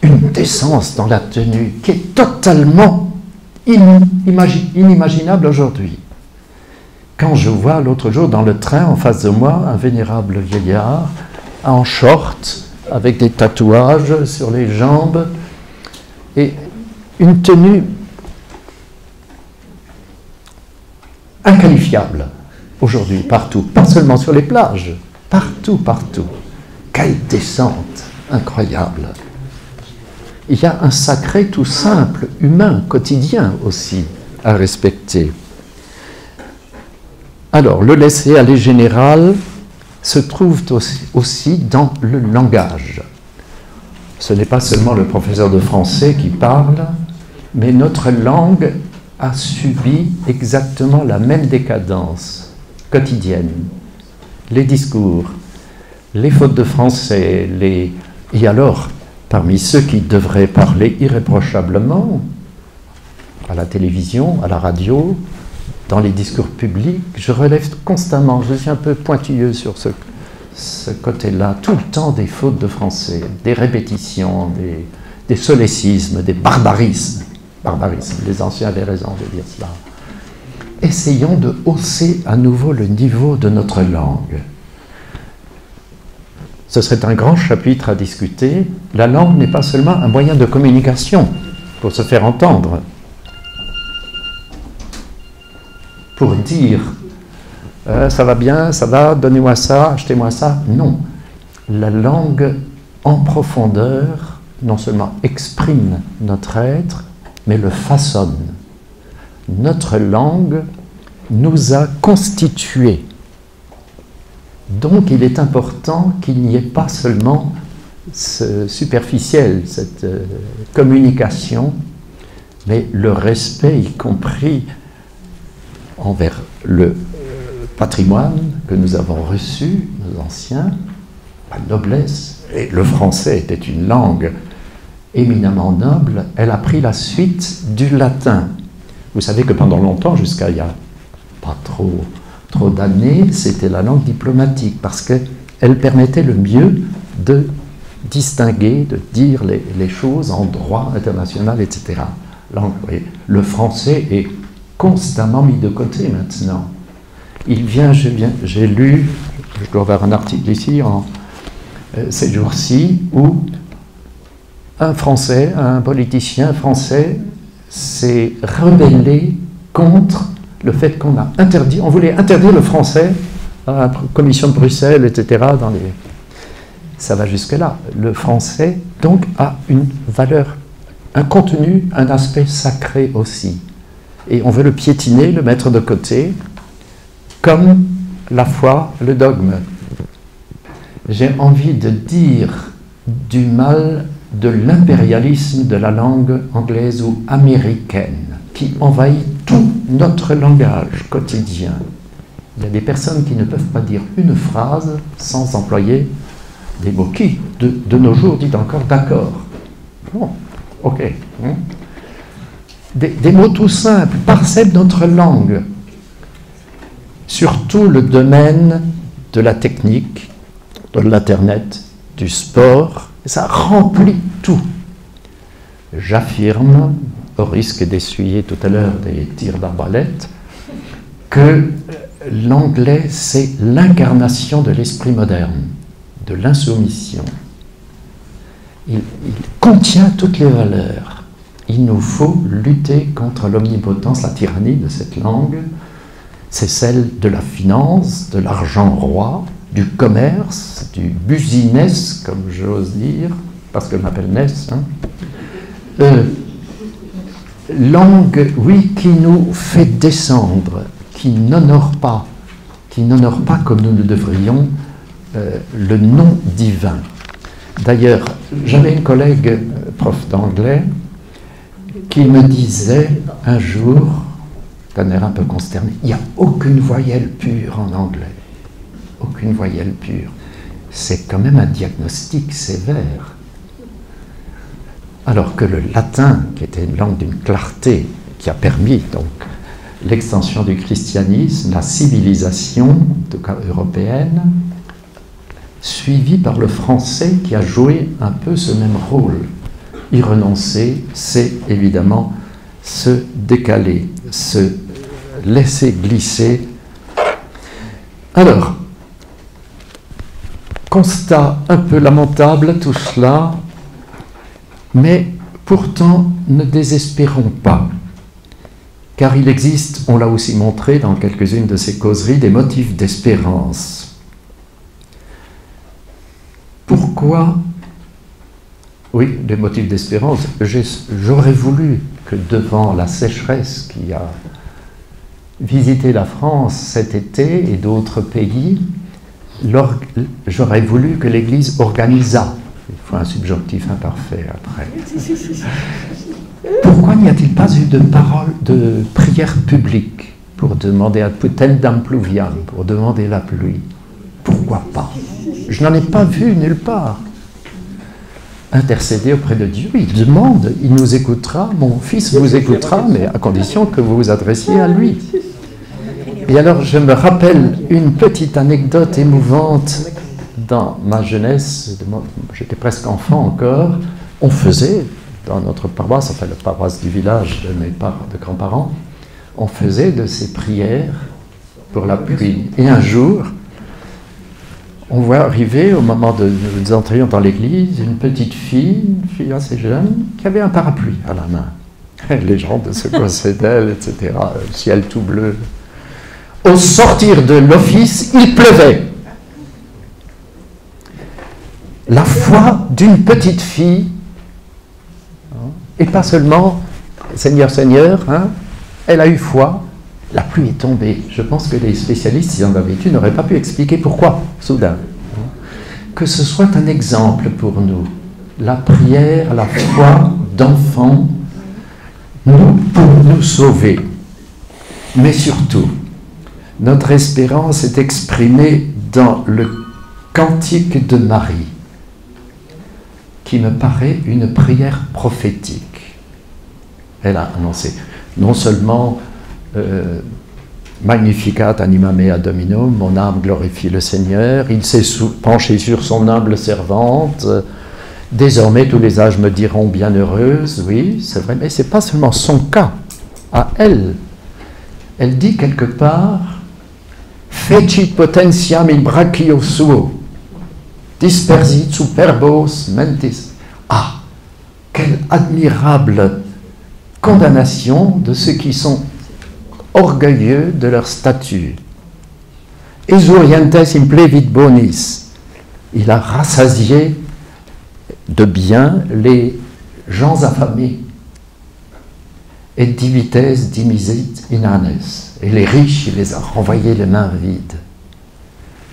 Une décence dans la tenue qui est totalement inimaginable aujourd'hui. Quand je vois l'autre jour dans le train en face de moi un vénérable vieillard en short avec des tatouages sur les jambes et une tenue inqualifiable aujourd'hui, partout, pas seulement sur les plages, partout. Quelle descente incroyable! Il y a un sacré tout simple, humain, quotidien aussi, à respecter. Alors, le laisser-aller général se trouve aussi dans le langage. Ce n'est pas seulement le professeur de français qui parle, mais notre langue a subi exactement la même décadence quotidienne. Les discours, les fautes de français, et alors, parmi ceux qui devraient parler irréprochablement, à la télévision, à la radio, dans les discours publics, je relève constamment, je suis un peu pointilleux sur ce côté-là, tout le temps des fautes de français, des répétitions, des solécismes, des barbarismes. Les anciens avaient raison de dire cela. Essayons de hausser à nouveau le niveau de notre langue. Ce serait un grand chapitre à discuter. La langue n'est pas seulement un moyen de communication pour se faire entendre, pour dire ça va bien, ça va, donnez-moi ça, achetez-moi ça. Non. La langue en profondeur non seulement exprime notre être, mais le façonne. Notre langue nous a constitués. Donc il est important qu'il n'y ait pas seulement ce superficiel, cette communication, mais le respect, y compris envers le patrimoine que nous avons reçu, nos anciens, la noblesse, et le français était une langue éminemment noble, elle a pris la suite du latin. Vous savez que pendant longtemps, jusqu'à il y a pas trop d'années, c'était la langue diplomatique, parce qu'elle permettait le mieux de distinguer, de dire les choses en droit international, etc. Le français est constamment mis de côté maintenant. J'ai lu, je dois avoir un article ici, ces jours-ci, où un Français, un politicien français, s'est rebellé contre le fait qu'on a interdit, on voulait interdire le français à la commission de Bruxelles, etc. Ça va jusque-là. Le français, donc, a une valeur, un contenu, un aspect sacré aussi. Et on veut le piétiner, le mettre de côté, comme la foi, le dogme. J'ai envie de dire du mal de l'impérialisme de la langue anglaise ou américaine, qui envahit tout notre langage quotidien. Il y a des personnes qui ne peuvent pas dire une phrase sans employer des mots qui, de nos jours, dit encore d'accord. Bon, ok. Des mots tout simples, parsèment notre langue. Surtout le domaine de la technique, de l'Internet, du sport, ça remplit tout. J'affirme, au risque d'essuyer tout à l'heure des tirs d'arbalète, que l'anglais, c'est l'incarnation de l'esprit moderne, de l'insoumission. Il contient toutes les valeurs. Il nous faut lutter contre l'omnipotence, la tyrannie de cette langue. C'est celle de la finance, de l'argent roi, du commerce, du business, comme j'ose dire, parce que je m'appelle Ness. Langue, oui, qui nous fait descendre, qui n'honore pas comme nous le devrions, le nom divin. D'ailleurs, j'avais une collègue, prof d'anglais, qui me disait un jour, d'un air un peu consterné, il n'y a aucune voyelle pure en anglais. Aucune voyelle pure. C'est quand même un diagnostic sévère. Alors que le latin, qui était une langue d'une clarté, qui a permis donc l'extension du christianisme, la civilisation, en tout cas européenne, suivie par le français qui a joué un peu ce même rôle. Y renoncer, c'est évidemment se décaler, se laisser glisser. Alors, constat un peu lamentable tout cela, mais pourtant ne désespérons pas, car il existe, on l'a aussi montré dans quelques-unes de ces causeries, des motifs d'espérance. Pourquoi? Oui, des motifs d'espérance. J'aurais voulu que devant la sécheresse qui a visité la France cet été et d'autres pays, j'aurais voulu que l'Église organisât. Il faut un subjonctif imparfait après. Pourquoi n'y a-t-il pas eu de prière publique pour demander à Putendam pluviam, pour demander la pluie? Pourquoi pas? Je n'en ai pas vu nulle part. Intercéder auprès de Dieu, il demande, il nous écoutera, mon fils vous écoutera, mais à condition que vous vous adressiez à lui. Et alors, je me rappelle une petite anecdote émouvante dans ma jeunesse, j'étais presque enfant encore, on faisait, dans notre paroisse, enfin la paroisse du village de mes grands-parents, on faisait de ces prières pour la pluie. Et un jour, on voit arriver, au moment de nous entrions dans l'église, une petite fille, une fille assez jeune, qui avait un parapluie à la main. Les gens se secouaient d'elle, etc., le ciel tout bleu. Au sortir de l'office, il pleuvait. La foi d'une petite fille, et pas seulement, Seigneur, Seigneur, elle a eu foi, la pluie est tombée. Je pense que les spécialistes, s'ils en avaient été, n'auraient pas pu expliquer pourquoi, soudain. Que ce soit un exemple pour nous. La prière, la foi d'enfants, pour nous sauver. Mais surtout, Notre espérance est exprimée dans le Cantique de Marie, qui me paraît une prière prophétique. Elle a annoncé non seulement Magnificat anima mea Dominum, mon âme glorifie le Seigneur, il s'est penché sur son humble servante, désormais tous les âges me diront bienheureuse, oui, c'est vrai, mais ce n'est pas seulement son cas, à elle. Elle dit quelque part, Fecit potentiam in brachio suo, dispersit superbos mentis. Ah, quelle admirable condamnation de ceux qui sont orgueilleux de leur statut. Exurientes in plevit bonis. Il a rassasié de bien les gens affamés. Et divites dimisit in anes. Et les riches, il les a renvoyés les mains vides.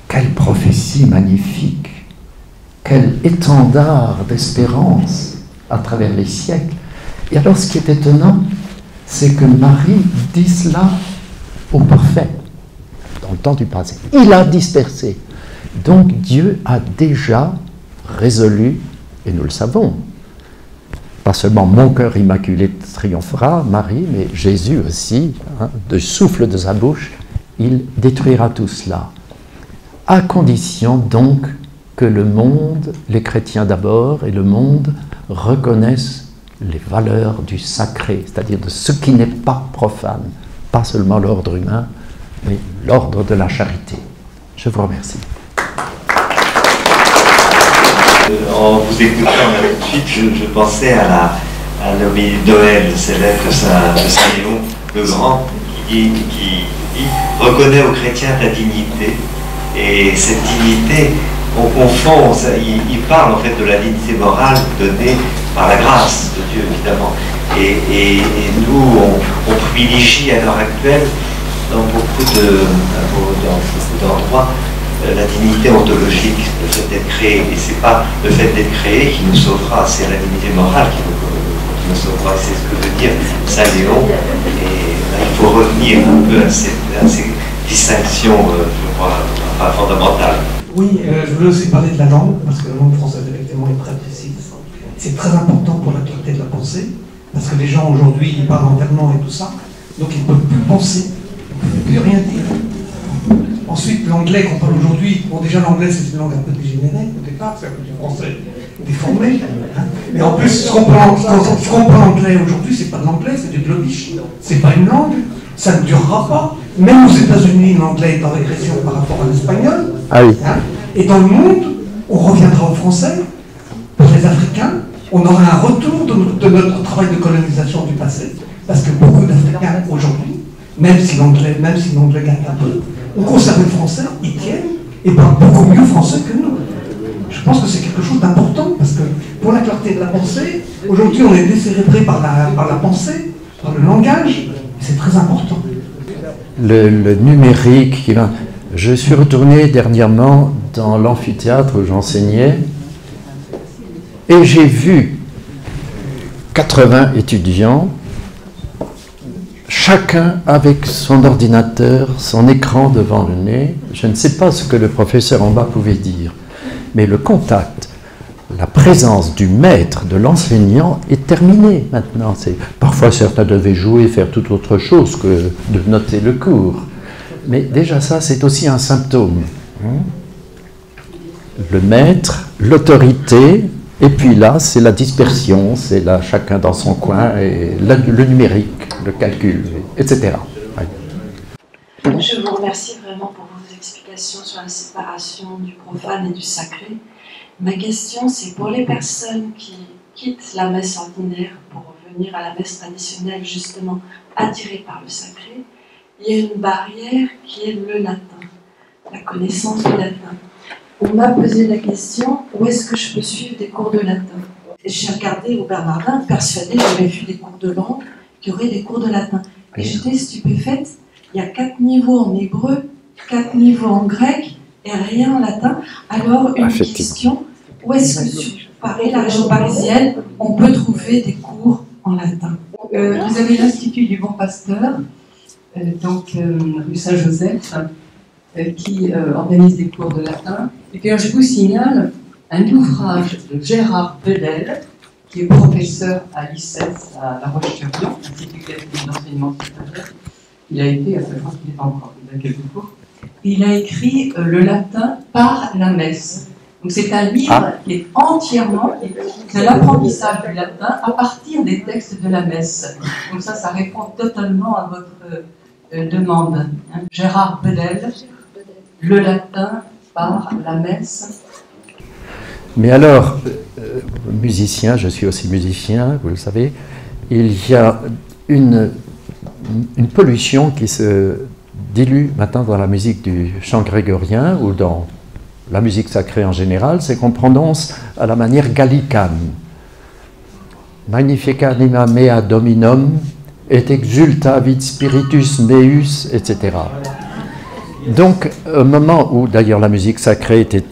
Quelle prophétie magnifique! Quel étendard d'espérance à travers les siècles. Et alors, ce qui est étonnant, c'est que Marie dit cela au parfait, dans le temps du passé. Il a dispersé. Donc, Dieu a déjà résolu, et nous le savons, pas seulement mon cœur immaculé triomphera, Marie, mais Jésus aussi, hein, du souffle de sa bouche, il détruira tout cela. À condition donc que le monde, les chrétiens d'abord, et le monde reconnaissent les valeurs du sacré, c'est-à-dire de ce qui n'est pas profane, pas seulement l'ordre humain, mais l'ordre de la charité. Je vous remercie. En vous écoutant tout de suite, je pensais à l'homélie de Noël célèbre de Saint Léon le Grand, qui reconnaît aux chrétiens la dignité. Et cette dignité, on confond, il parle en fait de la dignité morale donnée par la grâce de Dieu, évidemment. Et nous, on privilégie à l'heure actuelle, dans beaucoup d'endroits, la dignité ontologique, le fait d'être créé. Et ce n'est pas le fait d'être créé qui nous sauvera, c'est la dignité morale qui nous sauvera. C'est ce que veut dire Saint Léon. Et là, il faut revenir un peu à ces distinctions, je crois, fondamentales. Oui, je voulais aussi parler de la langue, parce que la langue française, effectivement, est très précise. C'est très important pour la clarté de la pensée, parce que les gens aujourd'hui, ils parlent en verlan et tout ça, donc ils ne peuvent plus penser, ils ne peuvent plus rien dire. Ensuite, l'anglais qu'on parle aujourd'hui, bon déjà l'anglais c'est une langue un peu dégénérée au départ, c'est un peu du français déformé. Hein. Mais en plus, ce qu'on parle anglais aujourd'hui, c'est pas de l'anglais, c'est du globish. C'est pas une langue, ça ne durera pas. Même aux États-Unis, l'anglais est en régression par rapport à l'espagnol. Ah oui. Hein. Et dans le monde, on reviendra au français. Pour les Africains, on aura un retour de notre travail de colonisation du passé. Parce que beaucoup d'Africains aujourd'hui, même si l'anglais gagne un peu, ont conservé le français, ils tiennent et parlent beaucoup mieux français que nous. Je pense que c'est quelque chose d'important parce que pour la clarté de la pensée, aujourd'hui on est décérébré par la pensée, par le langage, et c'est très important. Le numérique qui va... Je suis retourné dernièrement dans l'amphithéâtre où j'enseignais et j'ai vu 80 étudiants, chacun avec son ordinateur, son écran devant le nez. Je ne sais pas ce que le professeur en bas pouvait dire, mais le contact, la présence du maître, de l'enseignant est terminée maintenant. Parfois certains devaient jouer, faire toute autre chose que de noter le cours. Mais déjà ça, c'est aussi un symptôme. Le maître, l'autorité, et puis là, c'est la dispersion, c'est là chacun dans son coin, et le numérique, le calcul, etc. Oui. Je vous remercie vraiment pour vos explications sur la séparation du profane et du sacré. Ma question, c'est pour les personnes qui quittent la messe ordinaire pour venir à la messe traditionnelle, justement attirées par le sacré, il y a une barrière qui est le latin, la connaissance du latin. On m'a posé la question, où est-ce que je peux suivre des cours de latin? Et j'ai regardé au Bernardin, persuadée, j'avais vu des cours de langue, qu'il y aurait des cours de latin. Et j'étais stupéfaite, il y a 4 niveaux en hébreu, 4 niveaux en grec, et rien en latin. Alors, une question, où est-ce que sur Paris, la région parisienne, on peut trouver des cours en latin? Vous avez l'Institut du Bon Pasteur, rue Saint-Joseph, qui organise des cours de latin. Et puis je vous signale un ouvrage de Gérard Bedel, qui est professeur à l'ICES à La Roche-sur-Yon, Institut catholique d'enseignement supérieur. Il a été, je pense qu'il n'est pas encore, il a quelques cours. Il a écrit le latin par la messe. Donc c'est un livre qui est entièrement de l'apprentissage du latin à partir des textes de la messe. Donc ça répond totalement à votre demande. Hein. Gérard Bedel, le latin par la messe. Mais alors, musicien, je suis aussi musicien, vous le savez, il y a une pollution qui se dilue maintenant dans la musique du chant grégorien ou dans la musique sacrée en général, c'est qu'on prononce à la manière gallicane. Magnifica anima mea dominum et exultavit spiritus meus, etc. Donc, au moment où d'ailleurs la musique sacrée était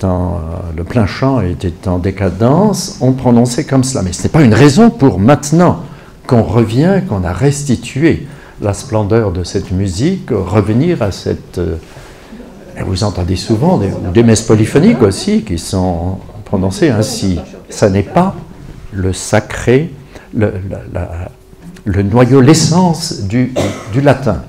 le plein chant était en décadence, on prononçait comme cela. Mais ce n'est pas une raison pour maintenant qu'on revient, qu'on a restitué la splendeur de cette musique, revenir à cette... vous entendez souvent des messes polyphoniques aussi qui sont prononcées ainsi. Ça n'est pas le sacré, le noyau, l'essence du latin,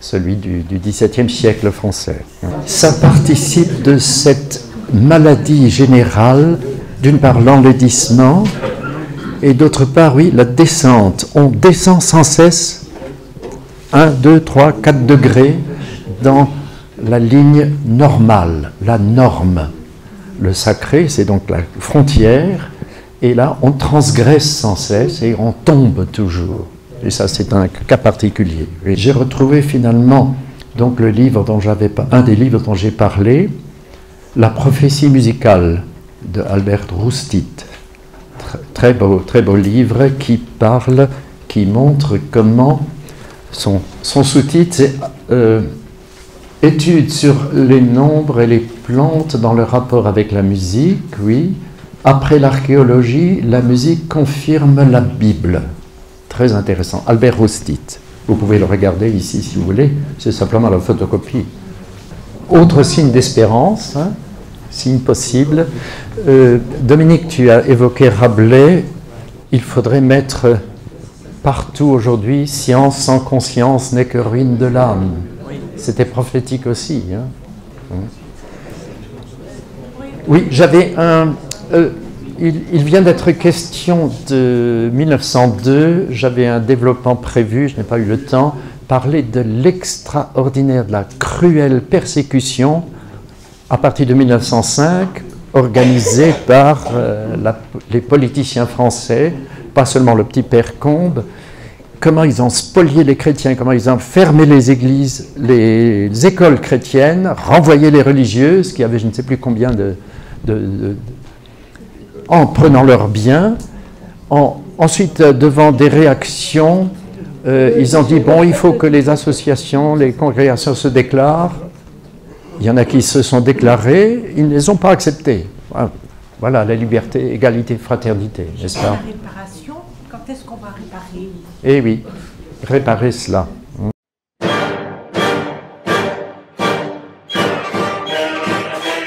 celui du XVIIe siècle français. Ça participe de cette maladie générale, d'une part l'enlaidissement, et d'autre part, oui, la descente. On descend sans cesse 1, 2, 3, 4 degrés dans la ligne normale, la norme. Le sacré, c'est donc la frontière, et là, on transgresse sans cesse et on tombe toujours. Et ça, c'est un cas particulier. J'ai retrouvé finalement donc un des livres dont j'ai parlé, La prophétie musicale de Albert Roustit. Très beau livre qui montre comment son sous-titre, c'est Études sur les nombres et les plantes dans leur rapport avec la musique, oui. Après l'archéologie, la musique confirme la Bible. Très intéressant. Albert Roustit. Vous pouvez le regarder ici si vous voulez. C'est simplement la photocopie. Autre signe d'espérance, hein, signe possible. Dominique, tu as évoqué Rabelais. Il faudrait mettre partout aujourd'hui, science sans conscience n'est que ruine de l'âme. C'était prophétique aussi. Hein. Oui, j'avais un... il vient d'être question de 1902, j'avais un développement prévu, je n'ai pas eu le temps, parler de l'extraordinaire, de la cruelle persécution à partir de 1905, organisée par les politiciens français, pas seulement le petit père Combes, comment ils ont spolié les chrétiens, comment ils ont fermé les églises, les écoles chrétiennes, renvoyé les religieuses, qui avaient je ne sais plus combien en prenant leurs biens. Ensuite, devant des réactions, ils ont dit, bon, il faut que les associations, les congrégations se déclarent. Il y en a qui se sont déclarés, ils ne les ont pas acceptés. Voilà, la liberté, égalité, fraternité, n'est-ce pas ? La réparation, quand est-ce qu'on va réparer ? Eh oui, réparer cela.